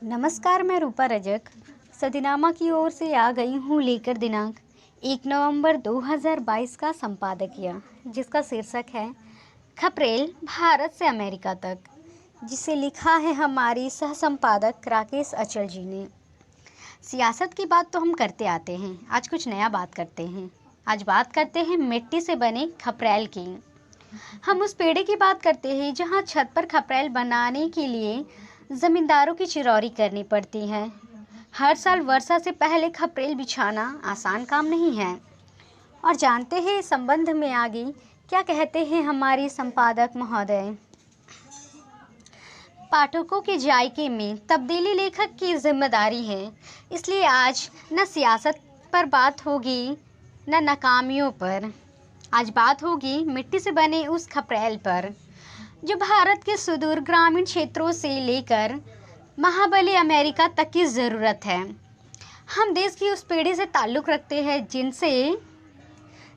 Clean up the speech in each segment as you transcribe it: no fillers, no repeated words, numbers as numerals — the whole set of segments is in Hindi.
नमस्कार, मैं रूपा रजक सदीनामा की ओर से आ गई हूँ लेकर दिनांक 1 नवंबर 2022 का संपादकीय, जिसका शीर्षक है खपरेल भारत से अमेरिका तक, जिसे लिखा है हमारी सह संपादक राकेश अचल जी ने। सियासत की बात तो हम करते आते हैं, आज कुछ नया बात करते हैं। आज बात करते हैं मिट्टी से बने खपरेल की। हम उस पेड़े की बात करते हैं जहाँ छत पर खपरेल बनाने के लिए जमींदारों की चिरौरी करनी पड़ती है। हर साल वर्षा से पहले खपरेल बिछाना आसान काम नहीं है। और जानते हैं इस संबंध में आगे क्या कहते हैं हमारी संपादक महोदय। पाठकों के जायके में तब्दीली लेखक की जिम्मेदारी है, इसलिए आज न सियासत पर बात होगी न नाकामियों पर। आज बात होगी मिट्टी से बने उस खपरेल पर, जो भारत के सुदूर ग्रामीण क्षेत्रों से लेकर महाबली अमेरिका तक की ज़रूरत है। हम देश की उस पीढ़ी से ताल्लुक़ रखते हैं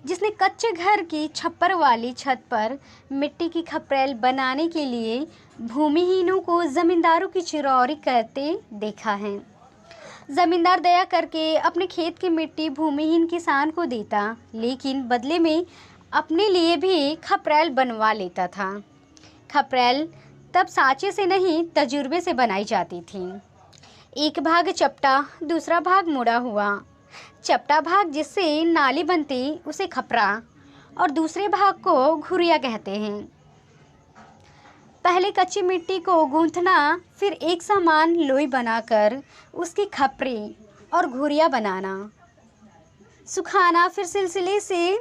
जिसने कच्चे घर की छप्पर वाली छत पर मिट्टी की खपरेल बनाने के लिए भूमिहीनों को ज़मींदारों की चिरौरी करते देखा है। ज़मींदार दया करके अपने खेत की मिट्टी भूमिहीन किसान को देता, लेकिन बदले में अपने लिए भी खपरेल बनवा लेता था। खपरेल तब सांचे से नहीं, तजुर्बे से बनाई जाती थी। एक भाग चपटा, दूसरा भाग मुड़ा हुआ। चपटा भाग जिससे नाली बनती उसे खपरा और दूसरे भाग को घुरिया कहते हैं। पहले कच्ची मिट्टी को गूंथना, फिर एक समान लोई बनाकर उसकी खपरी और घुरिया बनाना, सुखाना, फिर सिलसिले से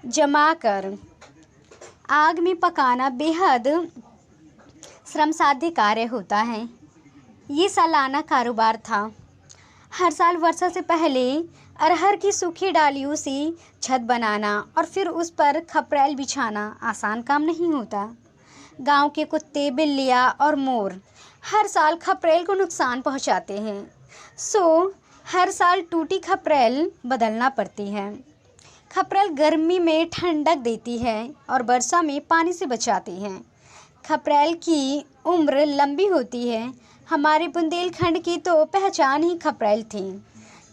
जमाकर आग में पकाना बेहद श्रमसाध्य कार्य होता है। ये सालाना कारोबार था। हर साल वर्षा से पहले अरहर की सूखी डालियों से छत बनाना और फिर उस पर खपरेल बिछाना आसान काम नहीं होता। गांव के कुत्ते, बिल्लियाँ और मोर हर साल खपरेल को नुकसान पहुंचाते हैं, सो हर साल टूटी खपरेल बदलना पड़ती है। खपरेल गर्मी में ठंडक देती है और वर्षा में पानी से बचाती है। खपरेल की उम्र लंबी होती है। हमारे बुंदेलखंड की तो पहचान ही खपरेल थी।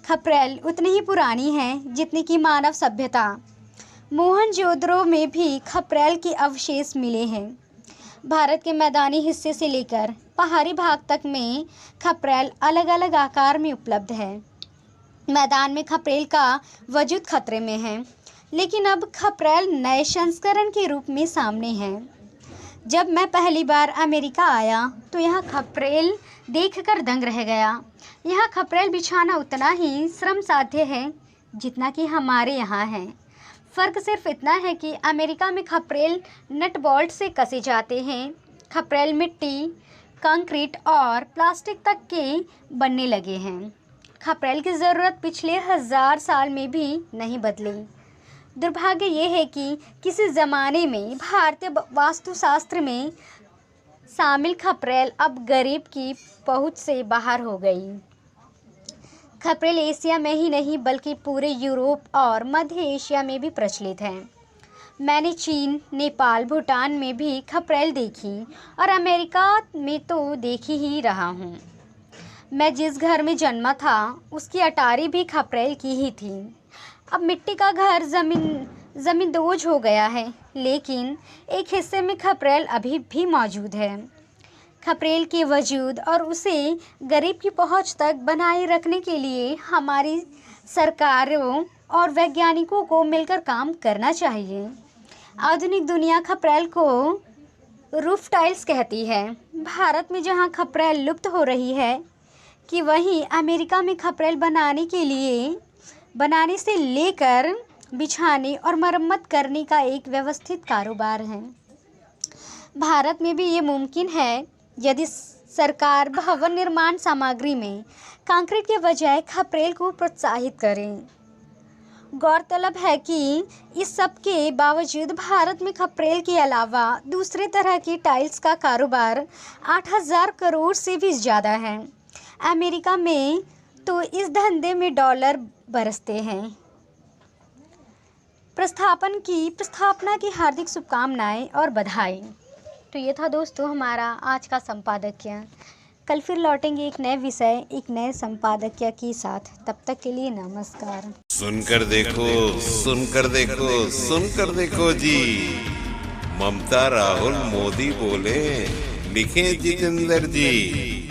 खपरेल उतनी ही पुरानी है जितनी की मानव सभ्यता। मोहनजोदड़ो में भी खपरेल के अवशेष मिले हैं। भारत के मैदानी हिस्से से लेकर पहाड़ी भाग तक में खपरेल अलग अलग आकार में उपलब्ध है। मैदान में खपरेल का वजूद खतरे में है, लेकिन अब खपरेल नए संस्करण के रूप में सामने है। जब मैं पहली बार अमेरिका आया तो यहाँ खपरेल देखकर दंग रह गया। यहाँ खपरेल बिछाना उतना ही श्रम साध्य है जितना कि हमारे यहाँ है। फ़र्क सिर्फ इतना है कि अमेरिका में खपरेल नट बोल्ट से कसे जाते हैं। खपरेल मिट्टी, कंक्रीट और प्लास्टिक तक के बनने लगे हैं। खपरेल की ज़रूरत पिछले 1000 साल में भी नहीं बदली। दुर्भाग्य ये है कि किसी ज़माने में भारतीय वास्तुशास्त्र में शामिल खपरेल अब गरीब की पहुंच से बाहर हो गई। खपरेल एशिया में ही नहीं बल्कि पूरे यूरोप और मध्य एशिया में भी प्रचलित है। मैंने चीन, नेपाल, भूटान में भी खपरेल देखी और अमेरिका में तो देखी ही रहा हूँ। मैं जिस घर में जन्मा था उसकी अटारी भी खपरेल की ही थी। अब मिट्टी का घर ज़मींदोज हो गया है, लेकिन एक हिस्से में खपरेल अभी भी मौजूद है। खपरेल के वजूद और उसे गरीब की पहुंच तक बनाए रखने के लिए हमारी सरकारों और वैज्ञानिकों को मिलकर काम करना चाहिए। आधुनिक दुनिया खपरेल को रूफ टाइल्स कहती है। भारत में जहां खपरेल लुप्त हो रही है कि वहीं अमेरिका में खपरेल बनाने से लेकर बिछाने और मरम्मत करने का एक व्यवस्थित कारोबार है। भारत में भी ये मुमकिन है यदि सरकार भवन निर्माण सामग्री में कंक्रीट के बजाय खपरेल को प्रोत्साहित करे। गौरतलब है कि इस सब के बावजूद भारत में खपरेल के अलावा दूसरे तरह की टाइल्स का कारोबार 8000 करोड़ से भी ज़्यादा है। अमेरिका में तो इस धंधे में डॉलर बरसते हैं। प्रस्थापना की हार्दिक शुभकामनाएं और बधाई। तो ये था दोस्तों हमारा आज का संपादकीय। कल फिर लौटेंगे एक नए विषय, एक नए संपादकीय के साथ। तब तक के लिए नमस्कार। सुनकर देखो, सुनकर देखो, सुनकर देखो जी। ममता राहुल मोदी बोले, लिखे जितेंद्र जी।